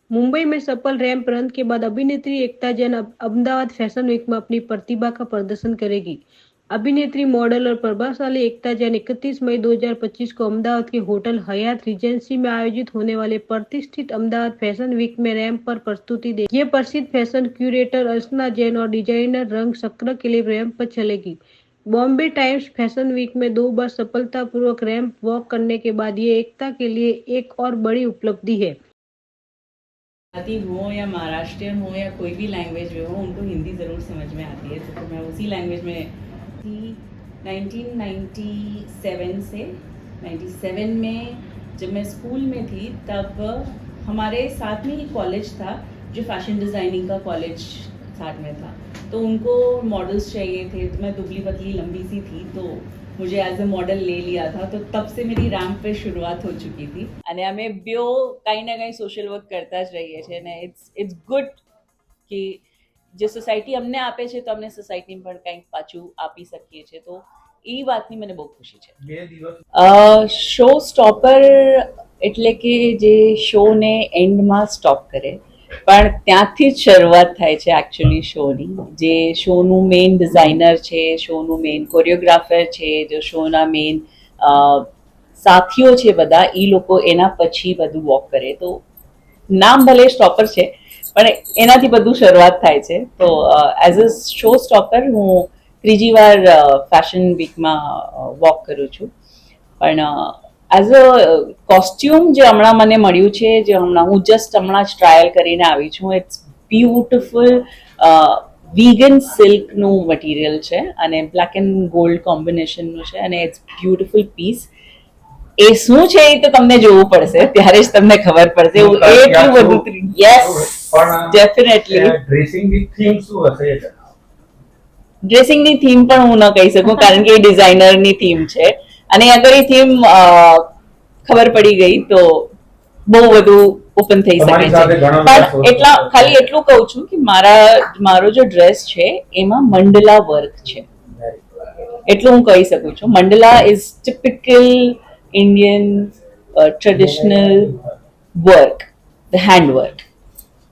मुंबई में सफल ramp run के बाद अभिनेत्री एकता जैन अहमदाबाद फैशन वीक में अपनी प्रतिभा का प्रदर्शन करेगी। अभिनेत्री, मॉडल और प्रभावशाली एकता जैन 31 मई 2025 को अहमदाबाद के होटल हयात रिजेंसी में आयोजित होने वाले प्रतिष्ठित अहमदाबाद फैशन वीक में रैंप पर प्रस्तुति देगी। ये प्रसिद्ध फैशन क्यूरेटर अर्चना जैन और डिजाइनर रंग चक्र के लिए रैंप पर चलेगी। बॉम्बे टाइम्स फैशन वीक में 2 बार सफलतापूर्वक रैंप वॉक करने के बाद ये एकता के लिए एक और बड़ी उपलब्धि है। हो या महाराष्ट्रियन हो या कोई भी लैंग्वेज में हो, उनको हिंदी ज़रूर समझ में आती है। तो मैं उसी लैंग्वेज में थी 1997 से 97 में जब मैं स्कूल में थी, तब हमारे साथ में ही कॉलेज था जो फैशन डिज़ाइनिंग का कॉलेज साथ में था। तो उनको मॉडल्स चाहिए थे, तो मैं दुबली पतली लंबी सी थी, तो मुझे एज अ मॉडल ले लिया था। तो तब से मेरी रैम्प पे शुरुआत हो चुकी थी અને અમે બ્યો કંઈ ના કંઈ સોશિયલ વર્ક કરતા જ રહીએ છીએ ને ઇટ્સ ગુડ કે જે સોસાયટી અમને આપે છે તો અમને સોસાયટી પણ કંઈક પાછું આપી શકીએ છીએ। તો એ વાતની મને બહુ ખુશી છે। શો સ્ટોપર એટલે કે જે શોને એન્ડમાં સ્ટોપ કરે, પણ ત્યાંથી જ શરૂઆત થાય છે એકચ્યુઅલી શોની। જે શોનું મેઇન ડિઝાઇનર છે, શોનું મેઇન કોરિયોગ્રાફર છે, જો શોના મેઇન સાથીઓ છે બધા, એ લોકો એના પછી બધું વોક કરે। તો નામ ભલે સ્ટોપર છે, પણ એનાથી બધું શરૂઆત થાય છે। તો એઝ અ શો સ્ટોપર હું ત્રીજી વાર ફેશન વીકમાં વોક કરું છું। પણ એઝ અ કોસ્ટ્યુમ જે હમણાં મને મળ્યું છે, જે હમણાં હું જસ્ટ હમણાં જ ટ્રાયલ કરીને આવી છું, ઇટ્સ બ્યુટિફુલ વીગન સિલ્કનું મટીરિયલ છે અને બ્લેક એન્ડ ગોલ્ડ કોમ્બિનેશનનું છે અને ઇટ્સ બ્યુટિફુલ પીસ। એ શું છે એ તો તમને જોવું પડશે, ત્યારે જ તમને ખબર પડશે। એટલું બધું યસ ડેફિનેટલી ડ્રેસિંગની થીમ શું હશે? ડ્રેસિંગની થીમ પણ હું ન કહી શકું, કારણ કે એ ડિઝાઇનરની થીમ છે અને અગર એ થીમ ખબર પડી ગઈ તો બહુ બધું ઓપન થઈ શકે છે। પણ એટલા ખાલી એટલું કહું છું કે મારો જો ડ્રેસ છે એમાં મંડલા વર્ક છે, એટલું હું કહી શકું છું। Mandala is typical Indian traditional work, the handwork.